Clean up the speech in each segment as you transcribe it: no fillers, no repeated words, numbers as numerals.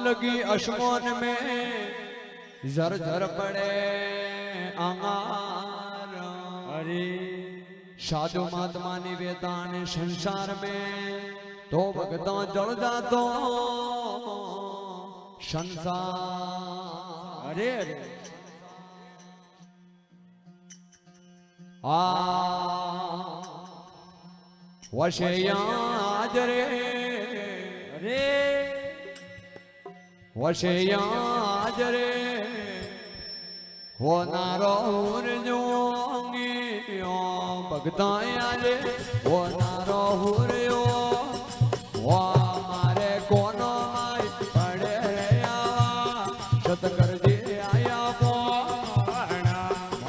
लगी आसमान में झर झर पड़े अंगार। अरे साधु महात्मा निवेदन संसार में तो भगता जल जातो संसार। अरे अरे वशे याद रे अरे वशे याद रे हो नारो जो भगता आले हो नारो हुरियो वो मारे कोनो आई पड़े रे सतकर जी आया पोना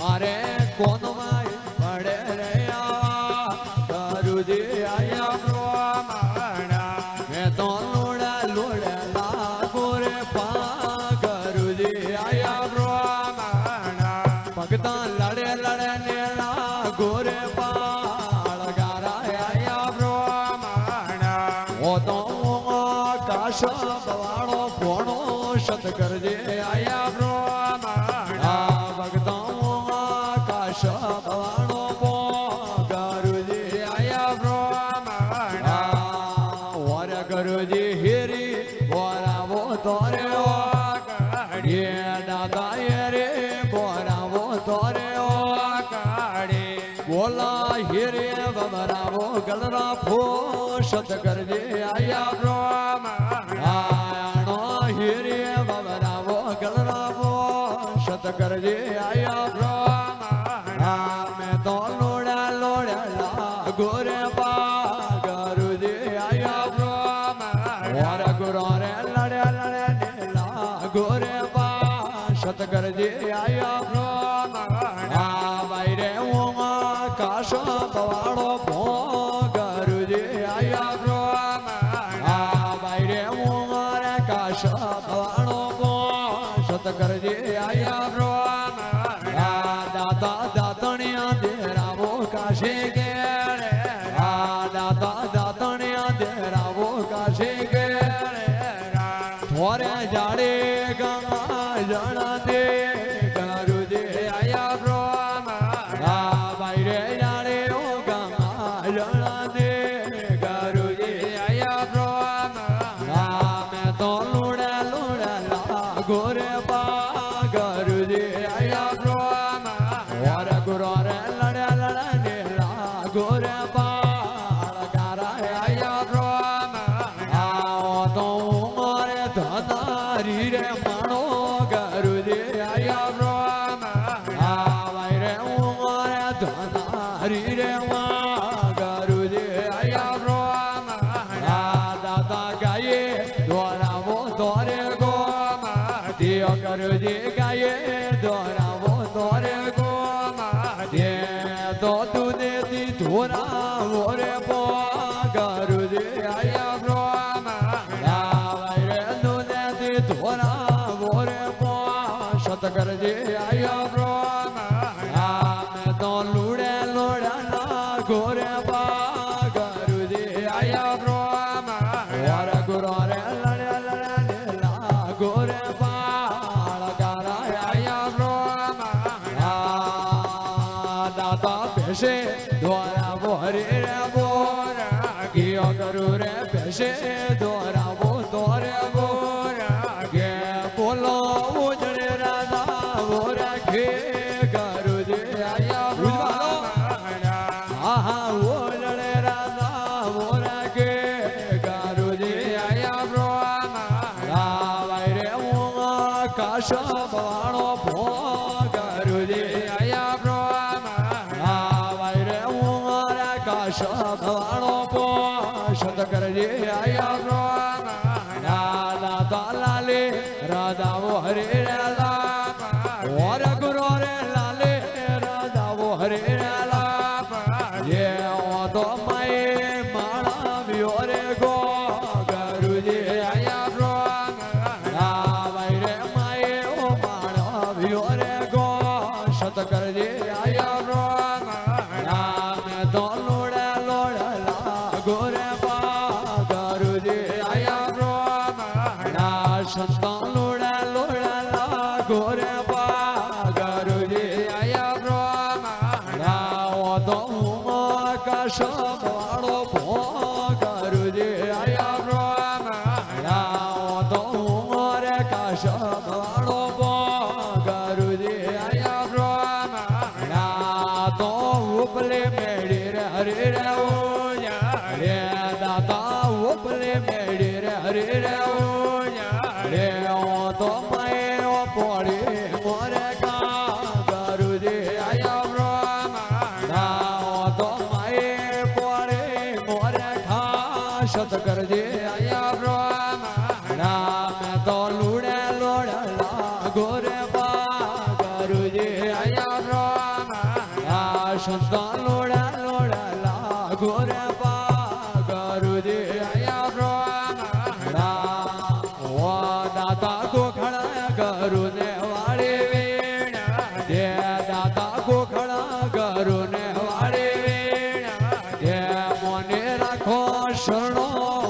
मारे कोनो आई पड़े रे करू जी आया पोना मैं तो लोड़ा लोड़ा लागो रे पा करू जी आया पोना भगता लड़े लड़े ने लागो रे पाल गारा आया पोना वो तो काश बवाड़ो पोणो सतकर जी आया पोना भगता काश बवाड़ो पो करू जी आया पोना और करू जी हिरी बोरा वो तोरे ये दादा ये रे बोरा वो तोरे बोला हिरे बबरा वो गलरा फो सतकर जी आया आनो हिरे बबरा वो गलरा फो सतकर जी आया मैं तो लोड़ा लोड़ा गोरे पा करू जी आया और गुरो रे लड़े लड़े नीला गोरे पा सतकर जी आया भाई रे काश बवाड़ो भो करू जी आया भाई रे रे काश बवाड़ो भो सतकर जी आया दादा दातनिया तेरा वो काशे के दादा दातनिया तेरा वो काशे के थोड़े जाड़े गंगा जड़ा दे करू जी आया भाई रे जाड़े ओ गंगा जड़ा दे करू जी आया मैं तो लुड़ा लुड़ा लागो रे पा करू जी आया और गुरो रे लड़े लड़े ने लागो रे पाल गारा आया तो मारे धनारी रे मानो करू जी आया भाई रे मारे धनारी रे करू जी आया दादा गाये द्वारा वो तोरे गो दियो करू जी गाये द्वारा वो तोरे गो दे तो तूने दी धोरा वो रे पो करू जी आया भाई रे तूने दी धोरा वो रे पो सतकर जी आया मैं तो लूड़े लोड़ा ना गोरे पा करू जी आया और गुरो रे लड़े लड़े नीला गोरे पाल गारा आया दादा पैसे द्वारा वो हरे रे बोरा कियो करू रे पैसे द्वारा वो तोरे बोरा के बोलो उजड़े राधा वो रखे करू जी आया हाँ वो जड़े राधा वो रखे करू जी आया भाई रे वो काश बवाड़ो भो करू जी आया भाई रे वो काश बवाड़ो भो सतकर जी आया दादा लाले राधा वो हरे राधा और गुरो रे लाले राधा वो हरे राधा ये वो तो माए माड़ा भी रे गो करू जी आया भाई रे माए ओ माड़ा भी रे गो सतकर जी आया मैं तो लोड़ा लोड़ा लागो रे पा करू जी आया સંતા લોડા લોડા લાગો રે બાગરુજી આયા બ્રહ્મા તો આકાશ વાળો ભોગરુજી આયા બ્રહ્મા તો રે કાશ વાળો ભોગરુજી આયા બ્રહ્મા તો ઉપલે મેળી રે હરે રે રે દાતા ઉપલે મેળી રે હરે રે રે તો માય પોડી મોરે ગાગરુજી આયા બ્રહ્મા તો માય પોડી મોરે ખાસત કરજે આયા બ્રહ્મા મેં તો લુડે લોડ લાગો રે બાગરુજી આયા બ્રહ્મા સંતા લોડા લોડા લાગો રે બાગરુજી આયા બ્રહ્મા ઓ દાતા ગોખડા ગરુ ને વાળી વીણા દે દાતા ગોખડા ગરુ ને વાળી વીણા દે મને રાખો શરણો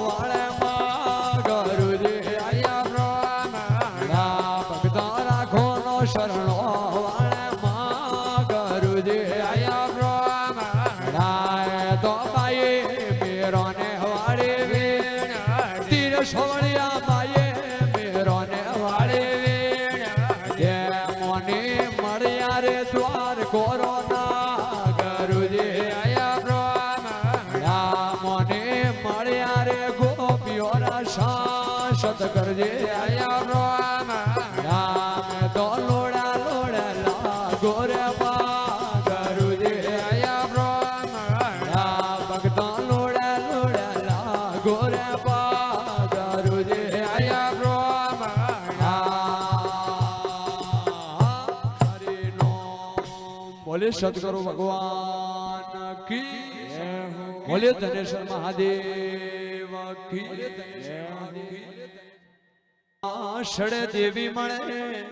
વાળે ગરુજી આયા બ્રહ્મા ભક્તા રાખો નો શરણો વાળે ગરુજી આયા બ્રહ્મા તો બાઈ મેરો ને વાળી વીણા તીર છોડ્યા બાઈ મેરો ને વાળી વીણા દે મને મળ્યા રે દ્વાર કોરોના ગરુજી આયા બ્રહ્મા મને મળ્યા રે ગોપીઓ રા શાસત કરજે આયા બ્રહ્મા મેં તો લોડા લોડા લાગો રે બાગરુજી આયા બ્રહ્મા ભક્તા લોડા લોડા લાગો રે બાગરુજી આયા બ્રહ્મા હરિનો બોલે સદગુરુ ભગવાન કી બોલે ધનેશ્વર મહાદેવ કી શળે દેવી મળે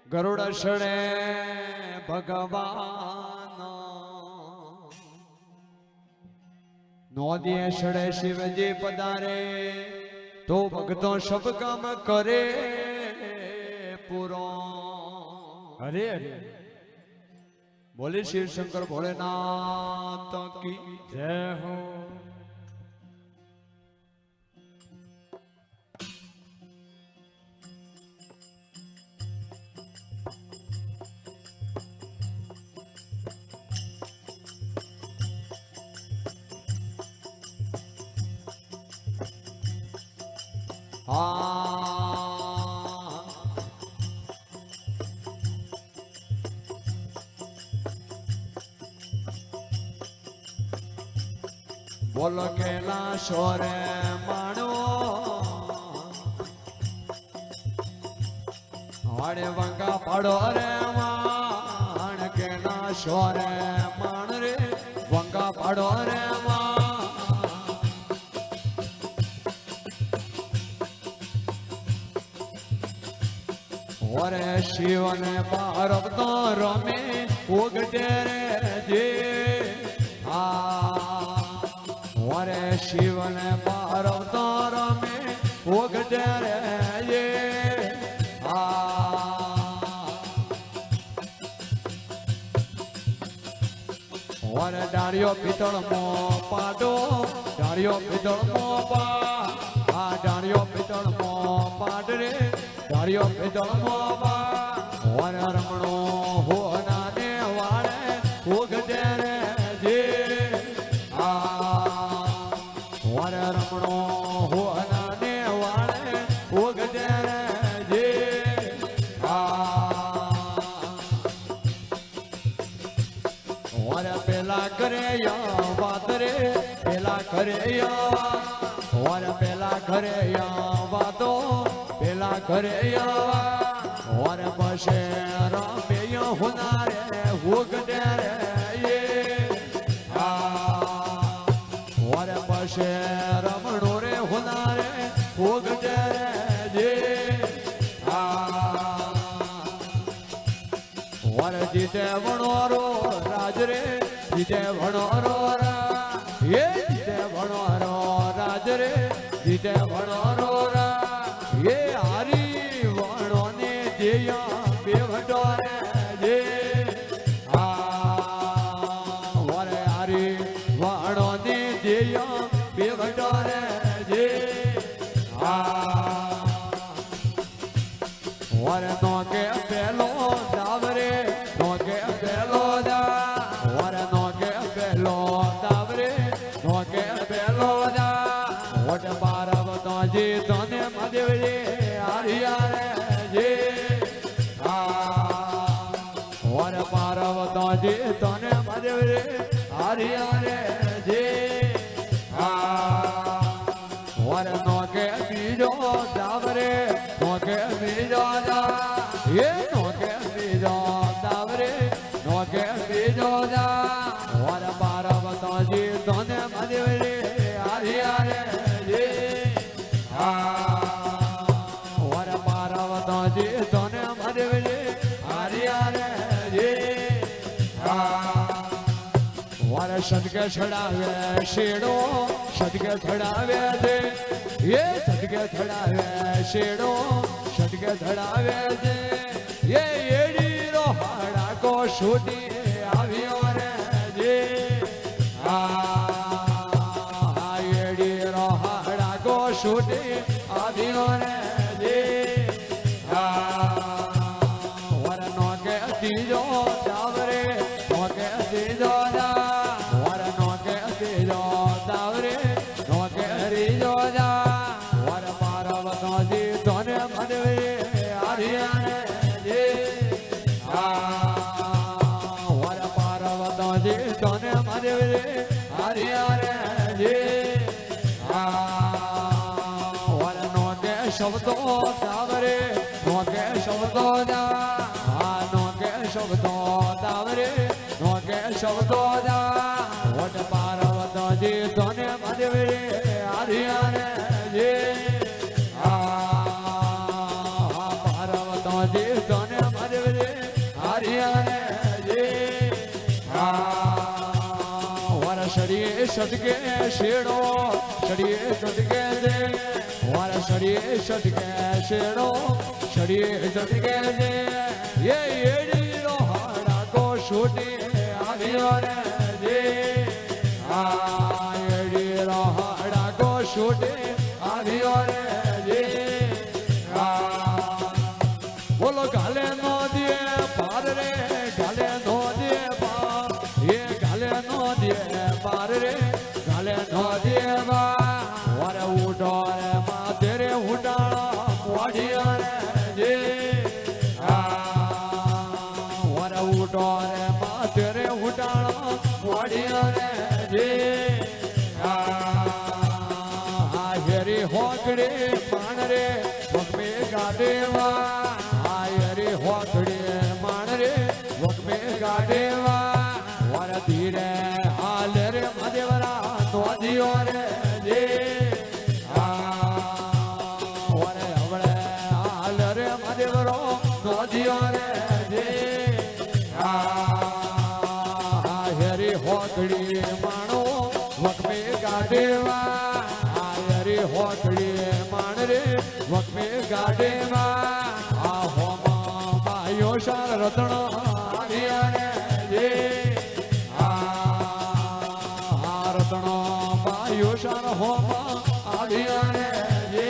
ગરુડ શળે ભગવાન નોદીએ શળે શિવજી પધારે તો ભક્તો સબ કામ કરે પૂરો હરે હરે બોલે શિવ શંકર ભોળેનાથ કી જય હો બોલો કેલા સોરે માણો વાડે વંગા પાડો રે માણ કેલા સોરે માણ રે વંગા પાડો રે ઓરે શિવને પાર્વતો રમે ઉગડે રે જે ઓરે શિવને પાર્વતો રમે ઉગડે રે જે ઓરે ડાળિયો પિત્તળ મો પાડો ડાળિયો પિત્તળ મો પા ડાળિયો પિત્તળ મો પાડ રે ડાળિયો પિત્તળ મો પા ઓરે રમણો હોના ને વાળે ઉગડે રે જે ઓરે રમણો હોના ને વાળે ઉગડે રે જે ઓરે પેલા કરે વાત રે પેલા કરે ઓરે પેલા કરે વાતો પેલા કરે ઓરે બસે રમે હોનારે ઉગડે રે ઓરે બસે રમણો રે હોનારે ઉગડે રે જે ઓરે જીતે વણોરો રાજ રે જીતે વણોરો એ જીતે વણોરો રાજ રે જીતે વણોરો એ હાર વર નો કે પેલો દાવ રે નો કે પેલો દાવ વર નો કે પેલો દાવ રે નો કે પેલો દાવ ઓટ પાર્વતો જી તને મહાદેવ રે હરિયા રે જે વર પાર્વતો જી તને મહાદેવ રે હરિયા રે જે વર નો કે બીજો દાવ રે નો કે બીજો દાવ એ નો કે બીજો દાવ રે નો કે બીજો દાવ વર પાર્વતો જી તને મહાદેવ રે હરિયા રે જે વર પાર્વતો જી તને મહાદેવ રે હરિયા રે જે વર સદકે ચડાવે શેડો સદકે ચડાવે છે એ સદકે ચડાવે શેડો સદકે ચડાવે છે એ એડી રો હાડાકો છૂટી આવ્યો રે જે એડી રો હાડાકો છૂટી આવ્યો રે જે વર નો કે ત્રીજો દાવ રે નો કે ત્રીજો દાવ વર નો કે ત્રીજો દાવ રે નો કે ત્રીજો દાવ વર પાર્વતો જી તને મહાદેવ રે હરિયા રે જે વર પાર્વતો જી તને મહાદેવ રે હરિયા રે જે વર નો કે શબ્દો દાવ રે નો કે શબ્દો દાવ નો કે શબ્દો દાવ રે નો કે શબ્દો દાવ વટ પાર્વતો જી તને મહાદેવ રે હરિયા રે જે પાર્વતો જી તને મહાદેવ રે હરિયા રે જે વર શરીએ સદકે શેડો શરીએ સદકે છે વર શરીએ સદકે શેડો શરીએ સદકે છે એ એડી રો હાડાકો છૂટી આવ્યો રે જે એડી રો હાડાકો છૂટી આવ્યો રે જે બોલો ગાલે નો દે પાર રે ગાલે નો દે પાર એ ગાલે નો દે પાર રે ગાલે નો દે વર ઉડો રે માથે રે ઉડાળા મોઢિયા રે જે વર ઉડો રે માથે રે ઉડાળા મોઢિયા રે જે હેરી હોકડે પાણ રે વગમે ગાડેવા હેરી હોકડે માણ રે વગમે ગાડેવા વર ધીરે હાલ રે મહાદેવરા નોંધ્યો રે જે વર હવળે હાલ રે મહાદેવરો નોંધ્યો રે જે હેરી હોકડી માણો વગમે ગાડેવા હેરી હોકડી માણ રે વગમે ગાડેવા આ હોમા બાયો શાર રતણ આવ્યા રે જે રતણ બાયો શાર હોમા આવ્યા રે જે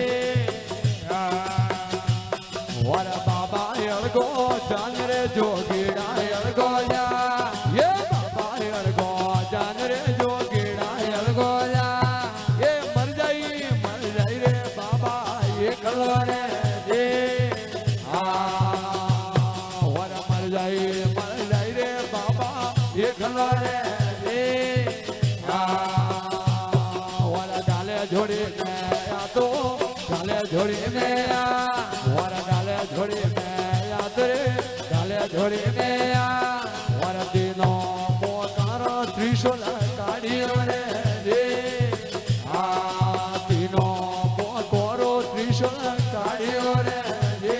વર બાબા અળગો જાન રે જોગીડા અળગો જા એ બાબા અળગો જાન રે જોગીડા અળગો જા એ મર જાય રે બાબા એકલો રે જે વર મર જાય રે બાબા એકલો રે જે વર ડાલે જોડી ગયા તો ડાલે જોડી ગયા વર ડાલે જોડી ગયા રે ડાલે જોડી ગયા વર દીનો પોતાનો ત્રિશુલ કાઢ્યો રે જે દીનો પોતાનો ત્રિશુલ કાઢ્યો રે જે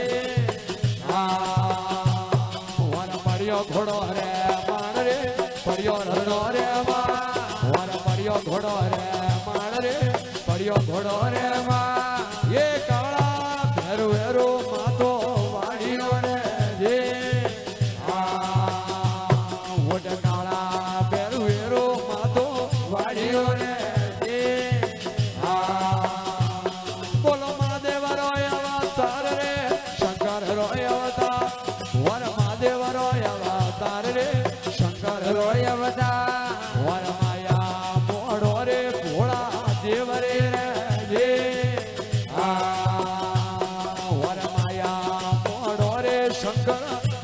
વર પડ્યો ઘોડો રે માણ રે પડ્યો રણો રે વર પડ્યો ઘોડો રે માણ રે પડ્યો ઘોડો રે એ કાળા ભેરુ ભેરુ માથો વાળ્યો રે જે ઓટ કાળા ભેરુ ભેરુ માથો વાળ્યો રે જે બોલો મહાદેવ રોય અવતાર રે શંકર રોય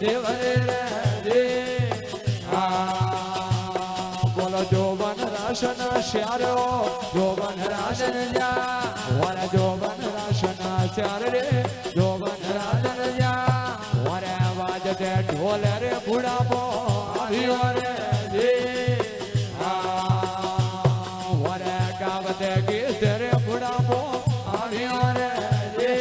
દેવરે રે દે બોલો જોબન રાશન શ્યારો જોબન રાશન જા વરે જોબન રાશન શ્યાર રે જોબન રાશન જા વરે વાજતે ઢોલ રે બુડાપો આવ્યો રે દે વરે ગાવતે ગીત રે બુડાપો આવ્યો રે દે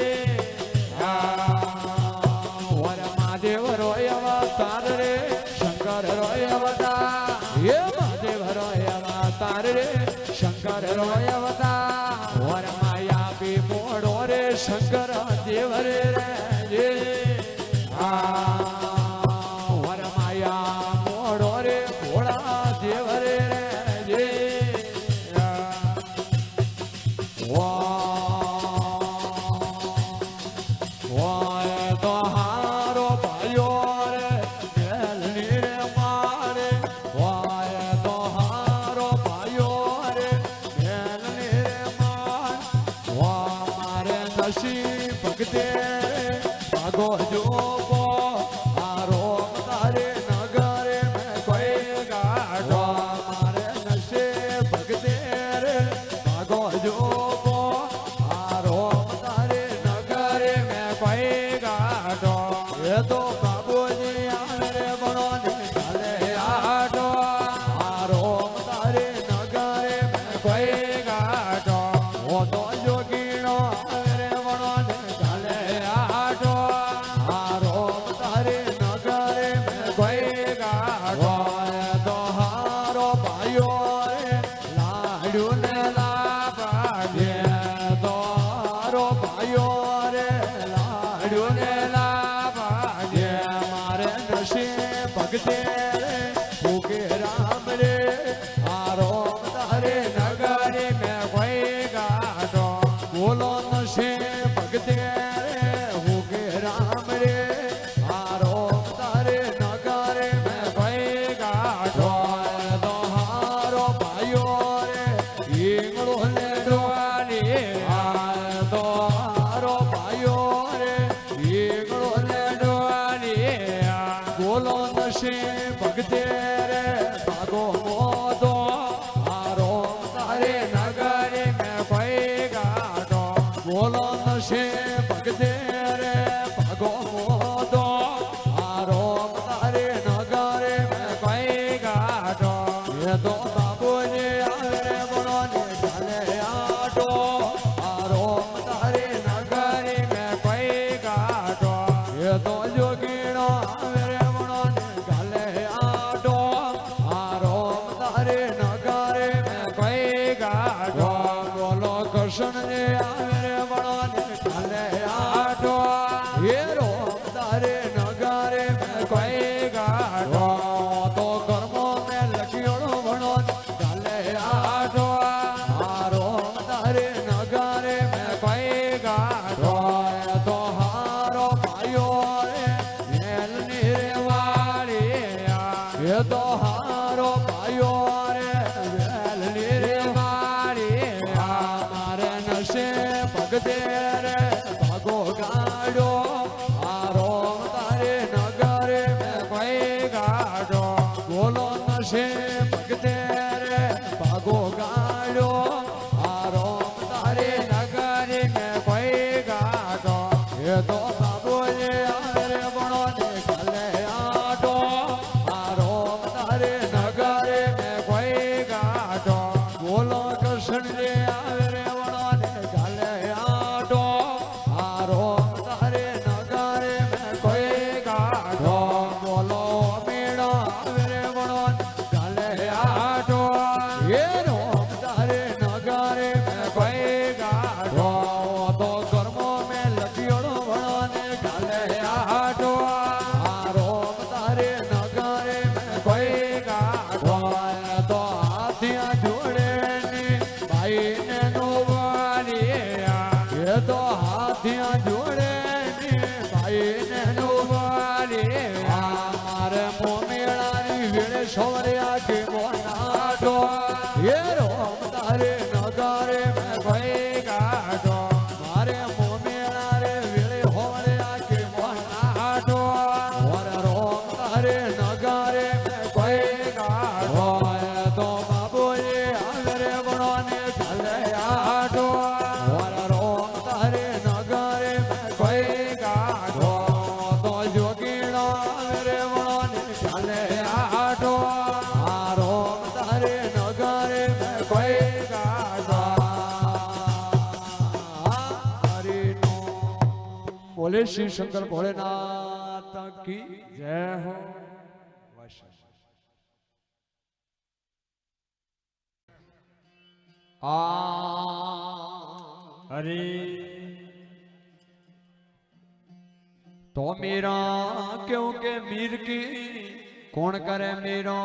વરે મહાદેવ રોય અવતાર રે શંકર રોય અવતાર એ મહાદેવ રોય અવતાર રે શંકર રોય અવતાર વર માયા પી મોડો રે શંકર દેવ રે રે વર માયા મોડો રે ભોળા દેવ રે રે વાય તો હારો ભાઈઓ રે મેલની રે મારે વાય તો હારો ભાઈઓ રે મેલની રે માર વા મારે નસી ભગતે ભાગો જોબો હારો તારે નગરે મેં કોઈ ગાડો મારે નસે ભગતે રે ભાગો જોબો હારો તારે નગરે મેં કોઈ ગાડો એ તો બાબુજી આરે બનો ને ચાલે આડો હારો તારે નગરે મેં કોઈ ગાડો ઓ તો જોગીનો આરે બનો ને ચાલે આડો હારો તારે નગરે મેં કોઈ ગાડો એ તો હારો ભાઈઓ રે લાડ્યું ને લાભાગે તો હારો ભાઈઓ રે લાડ્યું ને લાભાગે મારે નશે ભગતે રે ભૂગે રામ રે હારો તારે નગરે મેં કોઈ ગાડો બોલો નશે ભગતે રે ભૂગે રામ રે હારો તારે નગરે મેં કોઈ ગાડો તો હારો ભાઈઓ રે ઈંગળો ને ડોવાની તો હારો ભાઈઓ રે ઈંગળો ને ડોવાની બોલો નશે બોલે શ્રી શંકર ભોળેનાથ કી જય હો હરે तो मेरा क्योंकि मीर की कौन करे मेरा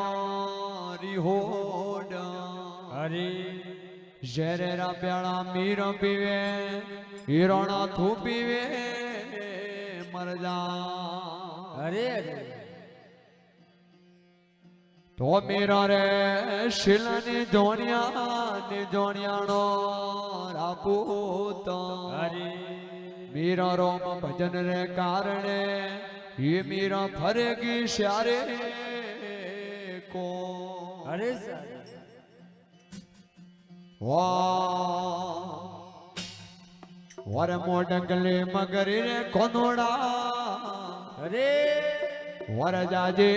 रिहोड़ा હરે जरे रा प्याला मीर पीवे हीरोना थू पीवे मर जा હરે હરે तो मेरा रे शिलनी जोनिया नो रापूत હરે मीरा रोम भजन रे कारणे ये मीरा फरेगी श्यारे को હરે સાહેબ वर मोडगले मगरी रे कोनोड़ा હરે वर जाजे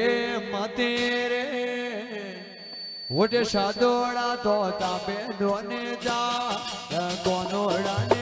मते रे उठ सादोड़ा तो तापे दोने जा कोनोड़ा ने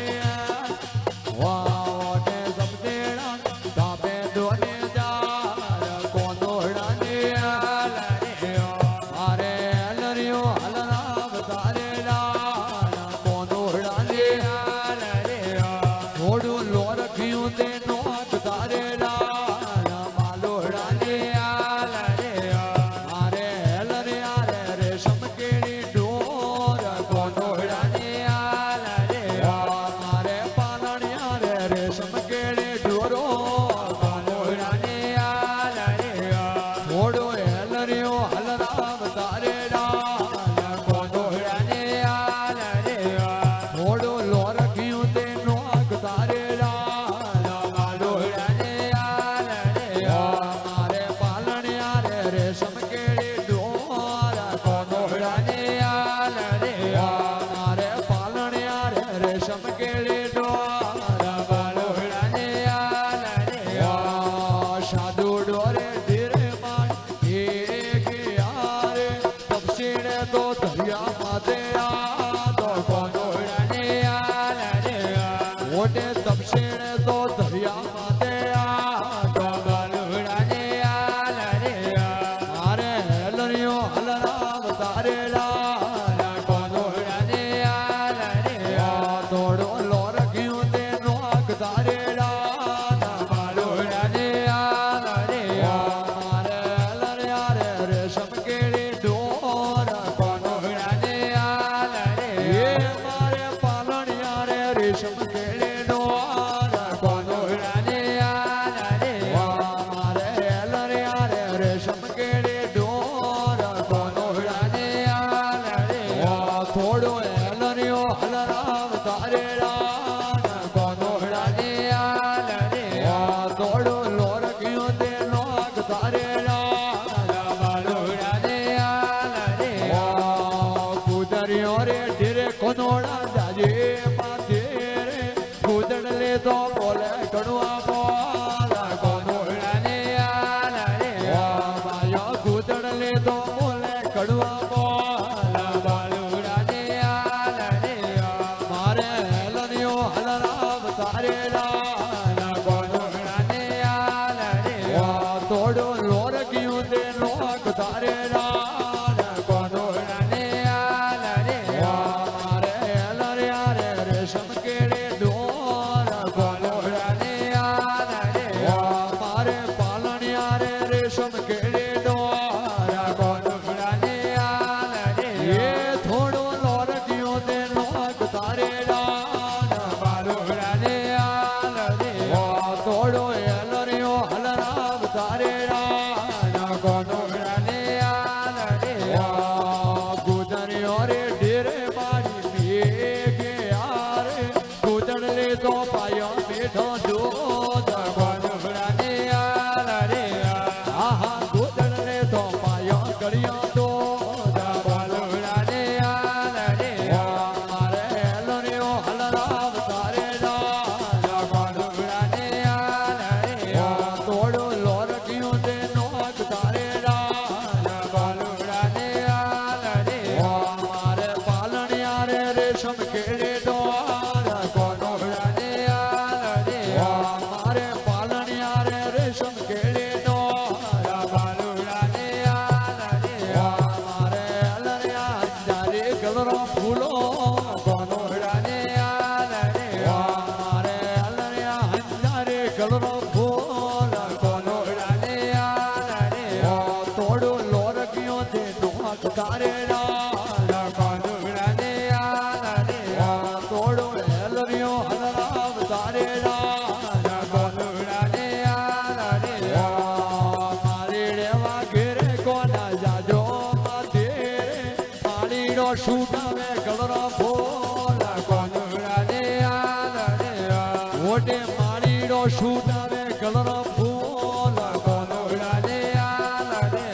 ગલનો ફૂલ કોનોડા ને યાર રે તોડું લોરક્યો તે નોક તારે રા કોનોડા ને યાર રે તોડું હેલરિયો હલરાવ તારે રા કોનોડા ને યાર રે મારી રેવા ઘેરે કોના જાજો માતે પાણીનો છૂટાવે ગલનો ફૂલ કોનોડા ને યાર રે ઓટે મારીનો છૂટાવે ગલનો ફૂલ કોનોડા ને યાર રે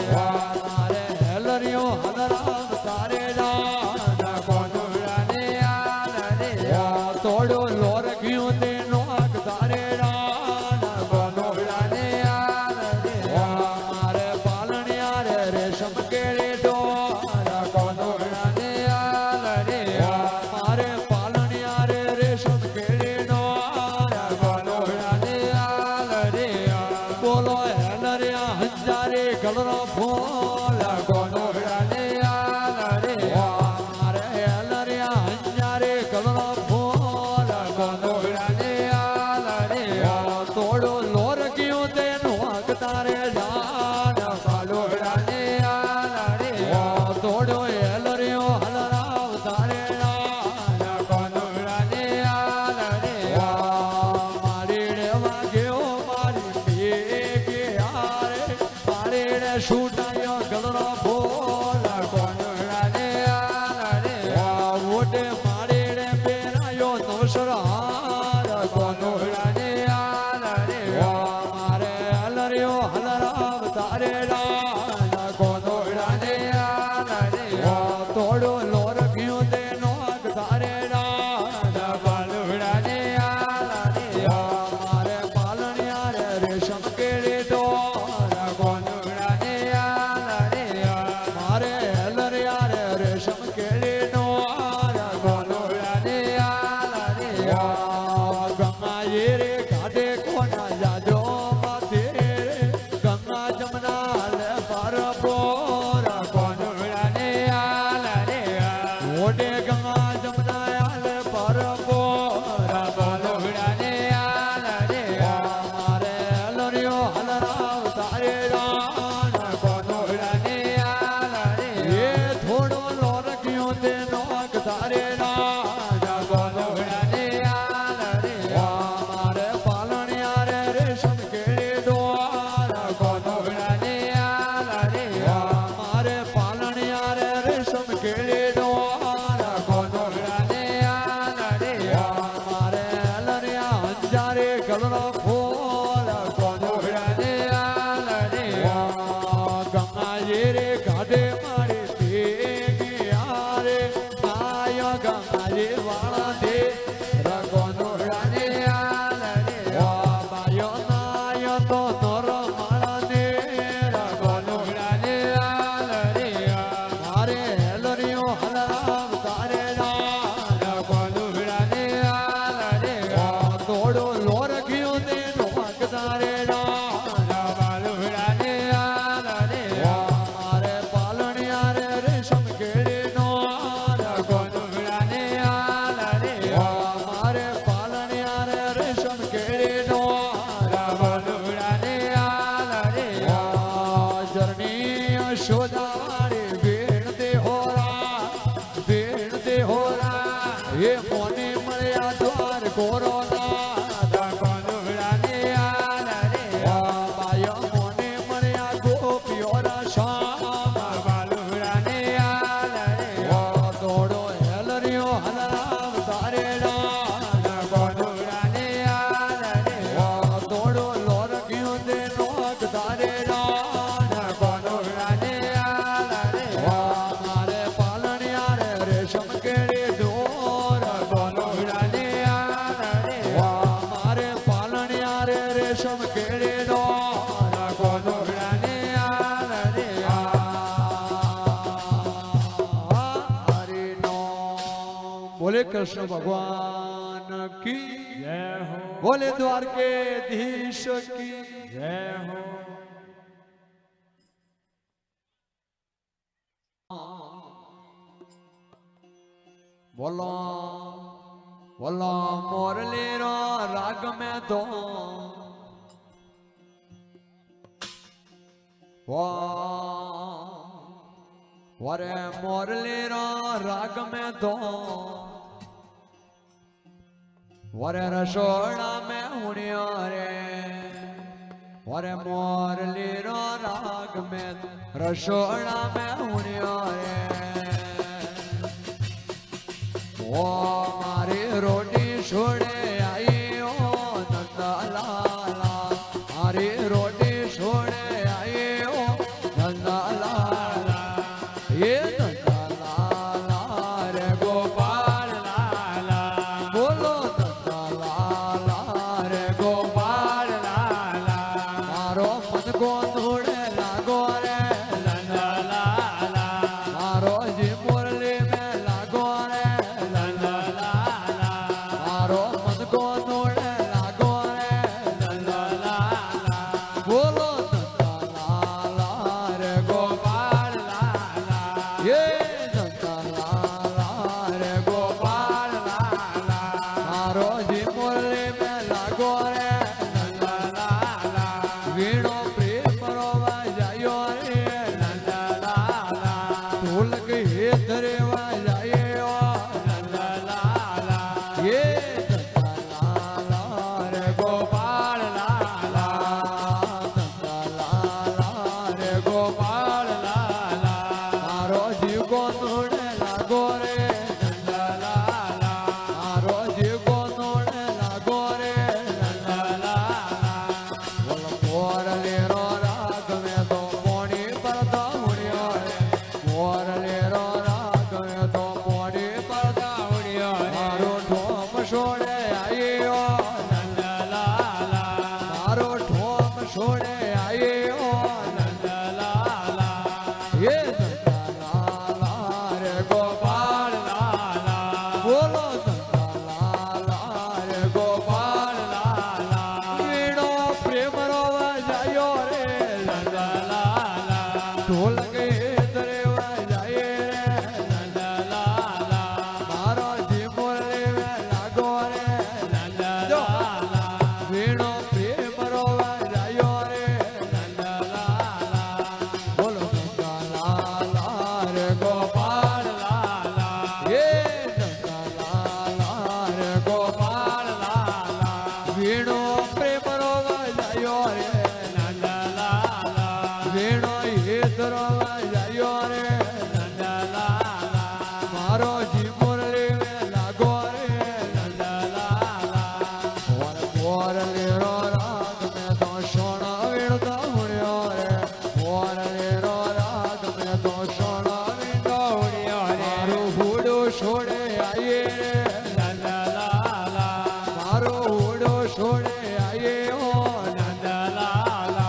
મારે હેલરિયો હલરાવ તારે રા કોનોડા ને યાર રે તોડો લોરગ્યું તે નોક તારે રા કોનોડા ને યાર રે મારે પાલણિયા રે રેશમ કેળે ડોર કોનોડા ને યાર રે મારે પાલણિયા રે રેશમ કેળે ડોર કોનોડા ને યાર રે બોલો હેલરિયા હજારે ગલનો ફૂલ કોનોડા ને યાર રે મારે હેલરિયા હજારે ગલનો ફૂલ કોનોડા ને યાર રે તોડો લોરગ્યું તે નોક તારે જાન કાલોડા ને યાર રે તોડો હેલરિયો હલરાવ તારે રા કોનોડા ને યાર રે મારી રેવા ગયો મારી ભેગે યારે મારી રે છૂટાયો ગલનો ફૂલ કોનોડા ને યાર રે ઓટે મારી રે પહેરાયો નવસર હાર કોનોડા ને યાર રે મારે હલરિયો હલરાવ તારે રા કોનોડા ને યાર રે તોડો લોરગ્યું તે નોક તારે રા કોનોડા ને યાર રે મારે પાલણિયા રે રેશમ કેળે ડોર કોનોડા ને યાર રે મારે હેલરિયા રે રેશમ કેળે ડોર કોનોડા ને યાર રે ગંગાએ રે ઘાટે કોના જાજો માથે રે ગંગા જમના લે પાર બોર કોનોડા ને યાર રે ઓડે ગંગા જમના લે પાર બોર કોનોડા ને યાર રે મારે હેલરિયો હલરાવ તારે રા કોનોડા ને યાર રે એ થોડો લોરગ્યો તે નોક તારે રા કોનોડા ને યાર રે મારે પાલણિયા રે રેશમ કેળે ડોર કોનોડા ને યાર રે મારે પાલણિયા રે રેશમ કેળે ડોર કોનોડા ને યાર રે મારે હેલરિયા હજારે ગલનો ફૂલ કોનોડા ને યાર રે ગંગાએ રે ઘાટે મારે ભેગે યારે આયો ગંગાએ વાળા દે કોનોડા ને યાર રે બાયો નાયો તો નોર માળા ને કોનોડા ને યાર રે મારે હેલરિયો હલરાવ તારે રા કોનોડા ને યાર રે તોડો લોરગ્યું તે નોક તારે રા કોનોડા ને યાર રે મારે પાલણિયા રે રેશમ કેળે ડોર કોનોડા ને યાર રે મારે પાલણિયા રે રેશમ કેળે ડોર કોનોડા ને યાર રે જરણી શોધાવાળી ભેણ તે હોરા એ મોને મળ્યા દ્વાર કોરોના કોનોડા ને યાર રે બાયો મોને મળ્યા ગોપીઓરા શામ કોનોડા ને યાર રે તોડો હેલરિયો હલરાવ તારે રા કોનોડા ને યાર રે તોડો લોરગ્યું તે નોક તારે રા કોનોડા ને યાર રે મારે પાલણિયા રે રેશમ કેળે ડોર કોનોડા ને યાર રે મારે પાલણિયા રે રેશમ કેળે ડોર કોનોડા ને યાર રે હરિનો બોલે કૃષ્ણ ભગવાન કી જય હો બોલે દ્વારકેધીશ કી જય હો बोलो बोलो मोरली रो राग में तो वरे मोरली रो राग में तो वरे रसोड़ा में हुनियो रे वरे मोरली रो राग में रसोड़ा में हुनियो रे वो मारी रोटी छोड़े आई ओ नंदा लाला मारी रोटी छोड़े आई ओ नंदा लाला ये नंदा लाला रे गोपाल लाला बोलो नंदा लाला रे गोपाल लाला मारो मन को धूड़े लागो रे नंदा लाला मारो जी मुरली में लागो रे नंदा लाला मारो मन को धूड़े लागो रे नंदा लाला बोलो नंदा लाला रे गोपाल लाला ये नंदा लाला रे गोपाल लाला मारो जी मुरली में लागो रे नंदा लाला वीणो प्रेम रोवा जायो रे नंदा लाला ढोलक हे धरेवा जाए ओ नंदा लाला ये नंदा लाला रे गोपाल लाला नंदा लाला रे गोपाल लाला मारो जीव को नोड़े लागो रे नंदा लाला मारो जीव को नोड़े लागो रे नंदा लाला बोल मोरली रो राग में तो मोड़ी परदा उड़ियो रे मोरली रो राग में तो मोड़ी परदा उड़ियो रे मारो ठोम छोड़े आई ओ नंदा लाला मारो ठोम छोड़े आई ओ नंदा लाला ये नंदा लाला रे गोपाल लाला बोलो नंदा लाला रे गोपाल लाला वीणो प्रेम रोवा जायो रे नंदा लाला ढोलक धरेवा जाए रे नंदा लाला मारो जी मुरली में लागो रे नंदा लाला वीणो प्रेम रोवा जायो रे नंदा लाला बोलो नंदा लाला रे गोपाल लाला ये नंदा लाला रे गोपाल लाला वीणो प्रेम रोवा जायो रे नंदा लाला वीणो ये रोवा जायो रे नंदा लाला मारो जी मुरली में लागो रे नंदा लाला और मोरली रो राग में तो सोना वीणदा हुड़ियो रे मोरली रो राग में तो सोना वीणदा हुड़ियो रे मारो हुड़ो छोड़े आए रे नंदा लाला मारो हुड़ो छोड़े आए ओ नंदा लाला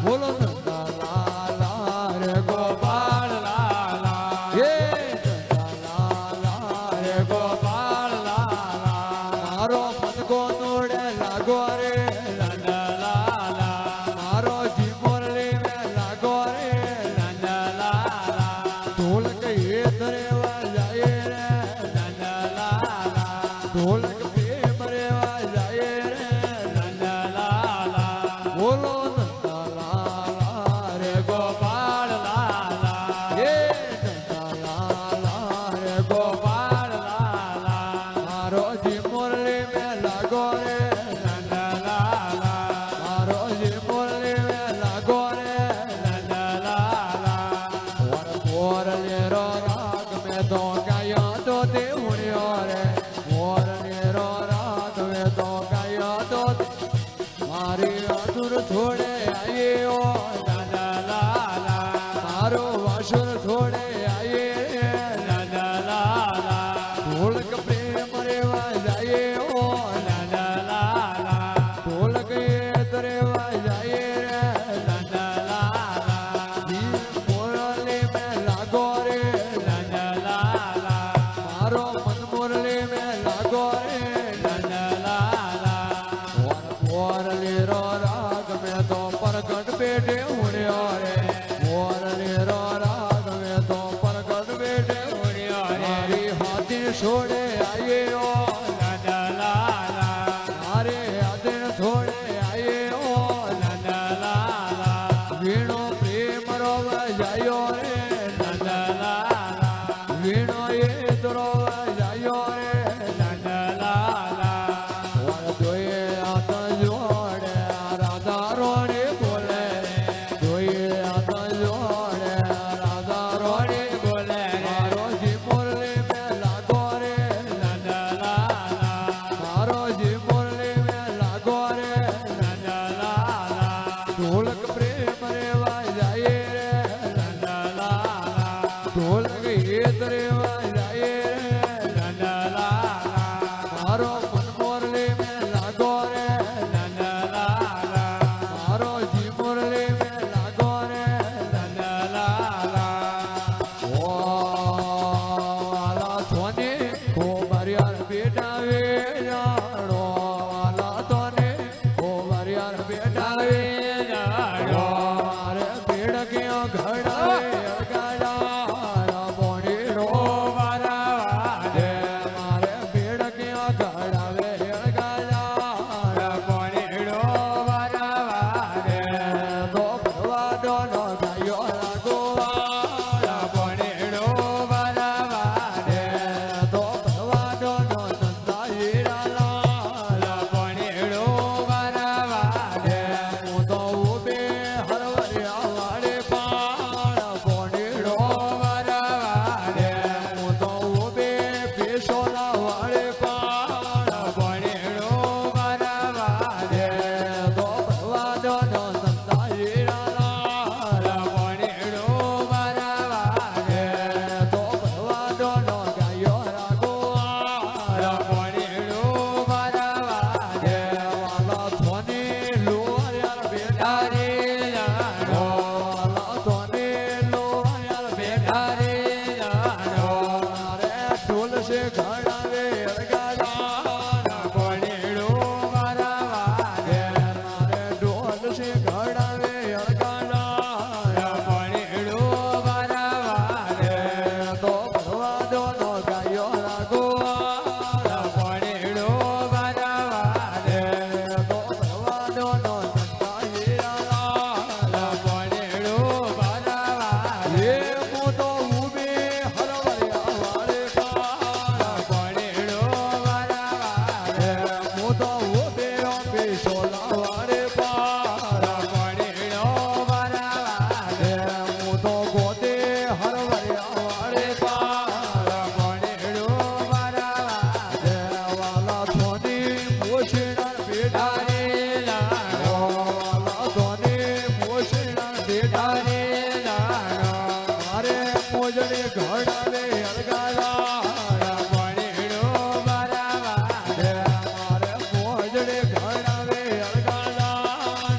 बोलो नंदा लाला रे गोपाल लाला ये नंदा लाला रे गोपाल लाला मारो मन को नोड़े लागो रे नंदा लाला मारो जी मुरली में लागो रे नंदा लाला ढोलक ये धरेवा जाए रे नंदा लाला ढोलक प्रेम रेवा जाए रे नंदा लाला बोलो नंदा लाला रे गोपाल लाला ये नंदा लाला रे गोपाल लाला मारो जी मुरली में लागो रे नंदा लाला मारो जी मुरली में लागो रे नंदा लाला और मोरली रो राग में तो गाया तो दे हुड़ियो रे मोरली रो राग में तो गाया तो मारी अधुर थोड़े आए ओ नंदा लाला मारो वासुर थोड़े आए रे नंदा लाला ढोलक प्रेम रेवा जाए ओ नंदा लाला ढोलक रेवा जाए रे नंदा लाला मोरली में लागो रे नंदा लाला मारो मन मुरली में लागो रे नंदा लाला और मोरली रो राग में तो परगट बेटे हुड़ियो रे मोरली रो राग में तो परगट बेटे हुड़ियो रे मारी हाथी छोड़े आए ओ नंदा लाला मारे हाथी छोड़े आए ओ नंदा लाला वीणो प्रेम યાર બેટા રે મારે ભેડ ક્યાં ઘડાવે અડગાડા મોડી રો મારે ભેડ ક્યાં ઘડાવે અડગાડા તો ભરવાડો નો ગાયો રાગોવાળા તો ભરવાડો નો નંદા હીરાલાલ હું તો ઉભે હરવરિયા વાળે પાણ પોણીડો હું તો ઉભે પેશોલા વાળે પાણ તો ભરવાડો નો નંદા હીરાલાલ તો ભરવાડો નો ગાયો રાગોવાળા વાલા ધોની લોરિયાર બેટા રે વાલા ધોની લોરિયાર બેટા રે મારે ઢોલ છે ઘડાવે અડગાડા મારે ઢોલ છે ઘડાવે અડગાડા તો ભરવાડો નો ગાયો રાગોવાળા તો ભરવાડો નો નંદા હીરાલાલ એ હું તો ઉભે હરવરિયા વાળે પાણ હું તો ઉભે પેશોલા વાળે પાણ હું તો ગોતે હરવરિયા વાળે પાણ વાલા ધોની મોશીના બેટા વાલા ધોની મોશીના બેટા મારે મોજડી ઘડાવે અડગાડા મારે મોજડી ઘડાવે અડગાડા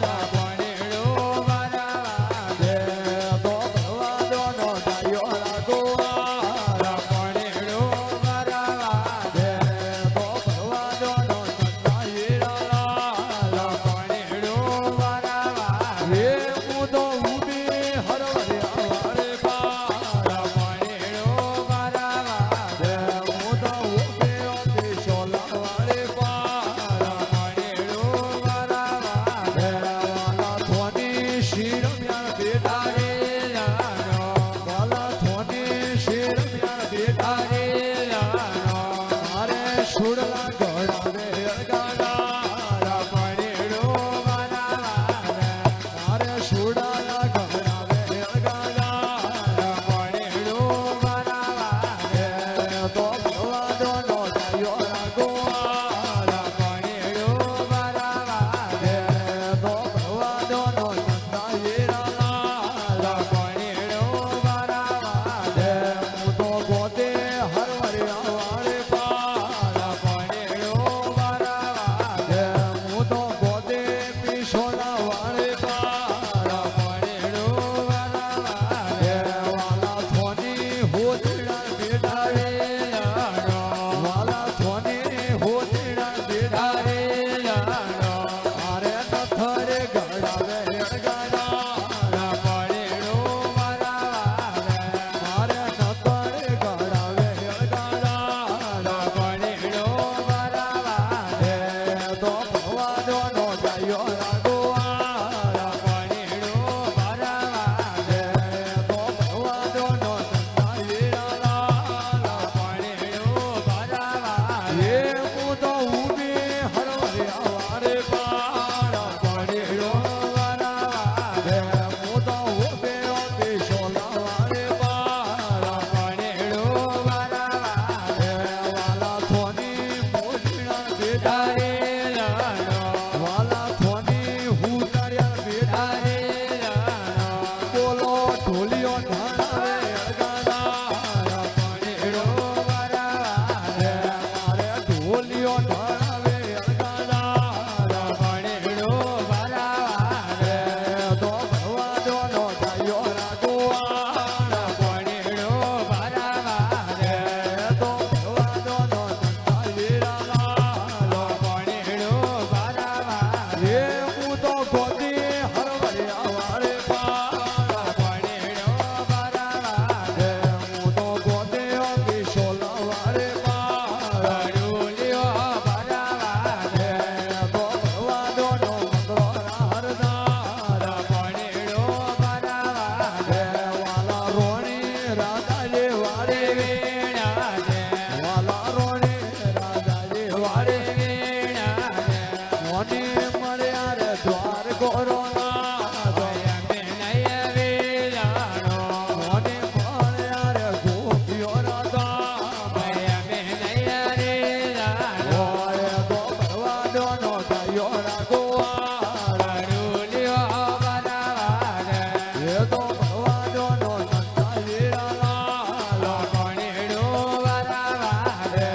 મોરો નાથ અમે નહીં વેલાનો મોને માળ્યા રે ગોપીઓ રાધા અમે નહીં વેલાનો ઓરે તો ભરવાડો નો થયો રાઘુવાળ કરુલ્યો બરાબર એ તો ભરવાડો નો નંદા વીરાલાલ કોણીડું બરાબર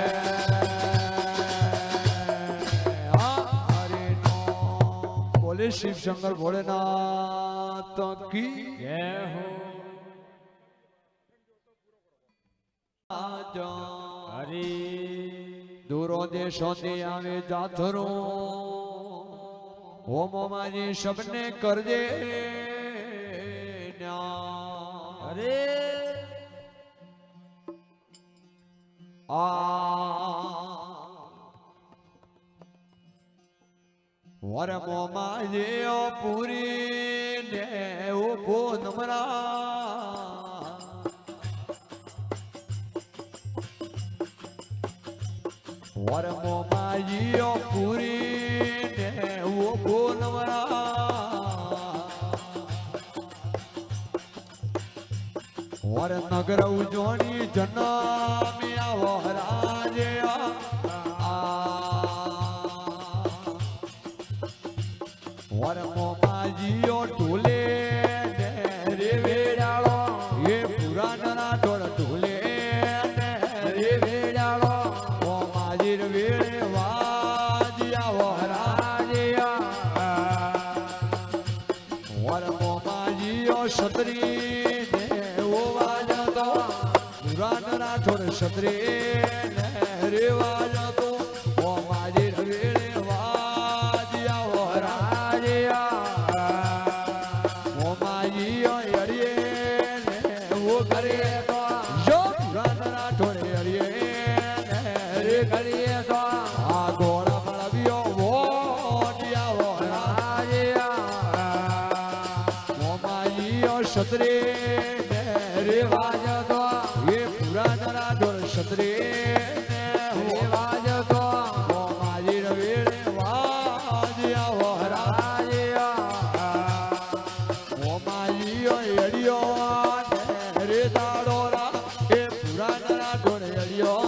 બોલે શિવ શંકર ભોળેનાથ કી જય હો હરી દૂરો દેશોથી આવે જાથરો હોમો માજી સબને કરજે ન્યા. હરે વરમો માજે પૂરી ને ઉભો નમરા વરમો માજીઓ પૂરી ને ઉભો નમરા વર નગર ઉજોની જન્મી આવો રાજે વરમો માજીઓ ટોલે ને રે વેડાળો એ પુરાણના ટોળ ટોલે ને રે વેડાળો ઓ માજી રે વેળે વાજ્યા વરાજ્યા વરમો માજીઓ ક્ષત્રી ને ઓ વાજતો પુરાણના ટોળ ક્ષત્રી ને રે વાજતો ઓ માજી રે વેળે વાજ્યા વરાજ્યા મોમાઈઓ હરિયે ને ઓ કરે તો જો પુરાણના ટોળે હરિયે ને રે કરીએ તો આ ગોળા મળવ્યો વોડિયા વરાજ્યા મોમાઈઓ ક્ષત્રિય ને રે વાજતો એ પુરાણના ટોળ ક્ષત્રિય ને રે વાજતો મોમાઈ રવેળે વાજ્યા વરાજ્યા મોમાઈઓ એડિયો ને રે દાડોરા એ પુરાણના ટોળે એડિયો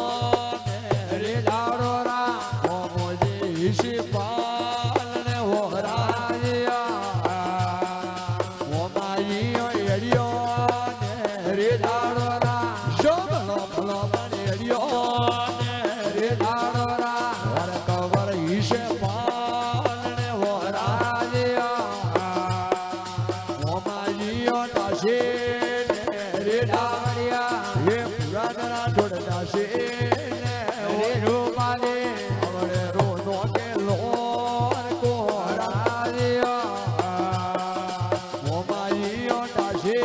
ને રે દાડોરા મોમોજી હિસી પાલ ને વરાજ્યા મોમાઈઓ એડિયો ને રે દાડોરા શોભલો ભલો મને એડિયો ને રે દાડોરા વર કવર હિસે પાલ ને વરાજ્યા મોમાઈઓ દાસે ને રે દાવડિયા એ પુરાણના ટોળ દાસે ને રે રૂપાલે આવડે રોનો કે લોર કોરાજ્યા મોમાઈઓ દાસે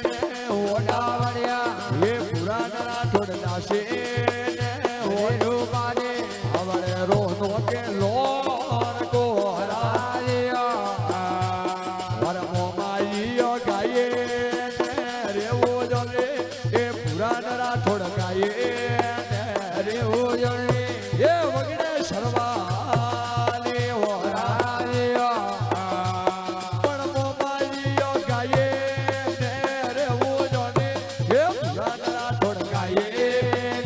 ને ઓ દાવડિયા એ પુરાણના ટોળ દાસે ને ઓ રૂપાલે આવડે રોનો કે લોર કોરાજ્યા વરમો માઈઓ ગાયે ને રેવો જોલે એ પુરાણના ટોળ ગાયે ને રેવો જોલે એ વગડે શર્માલે વરાજ્યા વરમો માઈઓ ગાયે ને રેવો જોલે એ પુરાણના ટોળ ગાયે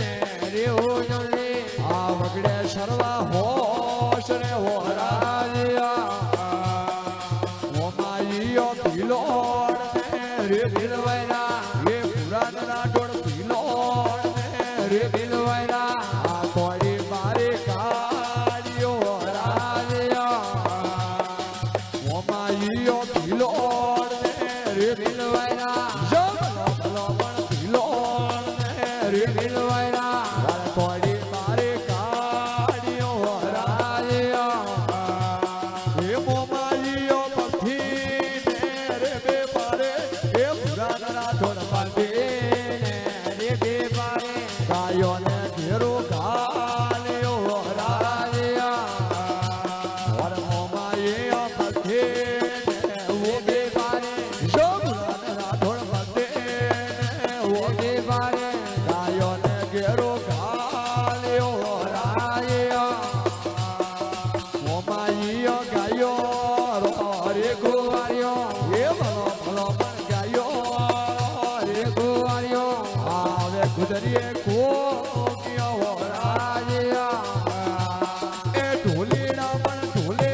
ને રેવો જોલે આ વગડે શર્મા હોશ રે વરાજ્યા મોમાઈઓ ભીલોડ ને રે ભીલવાયરા એ પુરાણના ટોળ ભીલોડ ને રે ભીલવાયરા આ કોડી મારે કાળિયો વરાજ્યા મોમાઈઓ ભીલોડ ને રે ભીલવાયરા જગલો ભલો પણ ભીલોડ ને રે ભીલવાયરા આ કોડી મારે કાળિયો વરાજ્યા એ મોમાઈઓ પંથી ને રે બે પારે એ પુરાણના ટોળ પાડે ને રે બે પારે ગાયો ને ઘેરો ગાલ્યો વરાજ્યા વર મોમાઈઓ પંથી ને ઓ બે પારે જો પુરાણના ટોળ કુંવારિયો એ ભલો ભલો પણ ગાયો રે કુંવારિયો આવે ગુદરીએ કોકિયો રાજીયા એ ઢોલીના પણ ઢોલે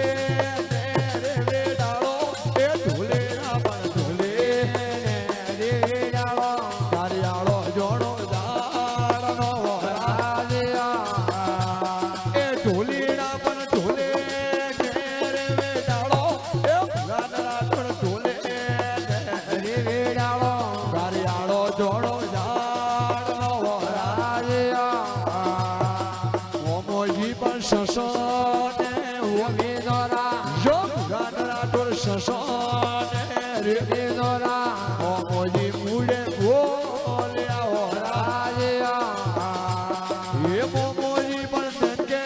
ને રે વેડાળો એ ઢોલીના પણ ઢોલે રે વેડાળો કારિયાળો જોડો દાડનો રાજીયા એ ઢોલીના પણ ઢોલે ને રે વેડાળો એ ભુરાના પણ ઢોલે રે વેડાળો કારિયાળો જોડો દાડનો રાજીયા ઓમોજી પણ સસને ઓમી દોરા જો ભુરાના ઢોલ સસને રે દોરા ઓમોજી મૂડે બોલ્યા રાજીયા એ મોમોજી પણ તનકે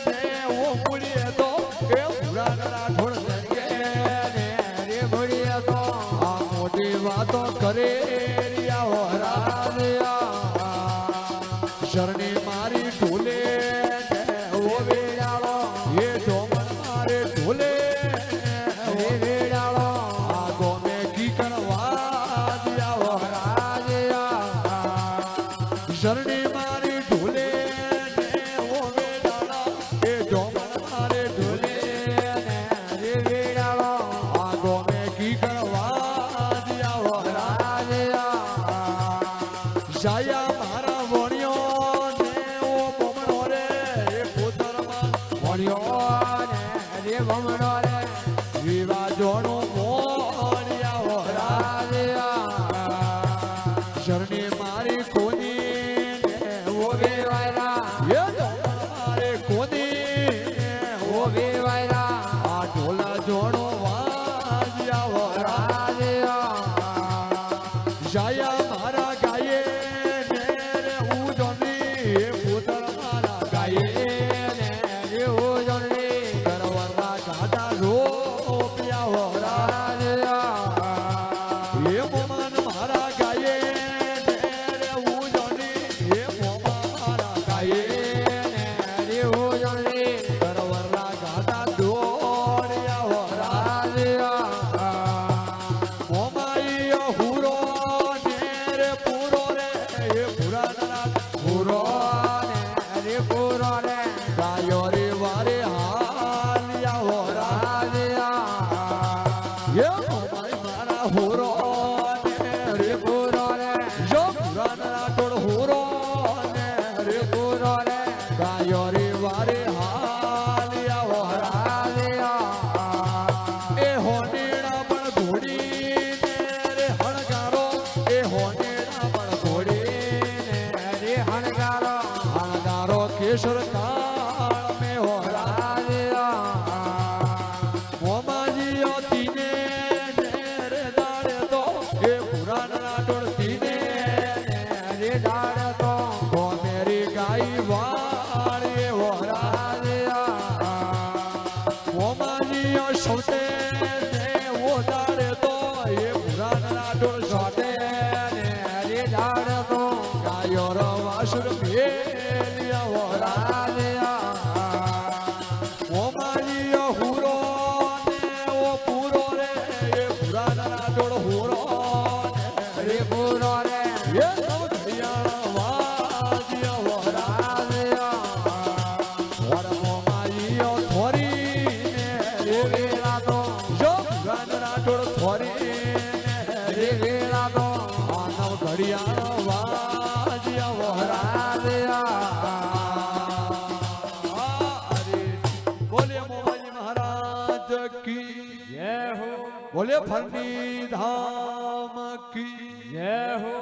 ને ઓ મૂડીએ તો એ ભુરાના ઢોલ તનકે ને રે ભોળિયા તો આ મોટી વાતો કરે રિયા રાજીયા શરણી મારી ઢોલે ને ઓ વેડાળો એ ડોમર મારે ઢોલે રે વેડાળો આ ગોમે કી કરવા દિયા રાજીયા શરણી મારી ઢોલે ને ઓ વેડાળા એ ડોમર મારે ઢોલે રે વેડાળો આ ગોમે કી કરવા દિયા રાજીયા જાયા મારા વણ્યો ને ઓ બમણો રે એ પુતરમાં વણ્યો રે ભમણો રે વિવા જોણો મોણ્યા રાજીયા શરણી મારી કોની ને ઓ વેવાયરા એ ડોમર મારે કોની ને ઓ વેવાયરા આ ઢોલા જોડો વાજ્યા રાજીયા જાયા મારા ગાયે ને રે ઉજોની એ પુત્ર મારા ગાયે ને રે ઉજળની કરવરા ગાડા રોપ્યા રાજીયા એ મોમાન મારા ગાયે ને રે ઉજોની એ મોમા મારા ગાયે રે ઉજળની કરવરા ગાડા દોડ્યા રાજીયા મોમાઈ હુરો ને રે પૂરો રે એ પુરાના પૂરો રે પૂરો રે ગાયો રે વારે હાલ્યા રાજીયા એ મોમાઈ મારા હુરો ને રે પૂરો રે જો પુરાના ટોળ હુરો ને રે પૂરો રે ગાયો રે વારે હાલ્યા રાજીયા એ હોનેડા પણ ઘોડી ને રે હણગારો એ હોનેડા પણ ઘોડી રે હણગારો હણગારો કેસર કાળ મે હોરા રાજીયા મોમાજીઓ તીને ને રે દાડે તો એ પુરાના ટોળ તીને રે દાડ તો ગોમેરી ગાઈ વાળે હોરા રાજીયા મોમાજીઓ સૌતે ને ઓ દાડે તો એ પુરાના ટોળ સોટે રે દાડ તો ગાયો રવાસુર મેલિયા હોરા રાજીયા ઓમાલીઓ હુરો ને ઓ પૂરો રે એ પુરાના ટોળ હુરો રે પૂરો રે એ નવ ઘડિયાળા વાજ્યા હોરા રાજીયા હોર મોમાલીઓ થોરી ને રે વેલા તો જો પુરાના ટોળ થોરી રે વેલા તો આ નવ ઘડિયાળા વાજ્યા હોરા બોલે મોમાજી મહારાજ કી જય હો બોલે ફરની ધામ કી જય હો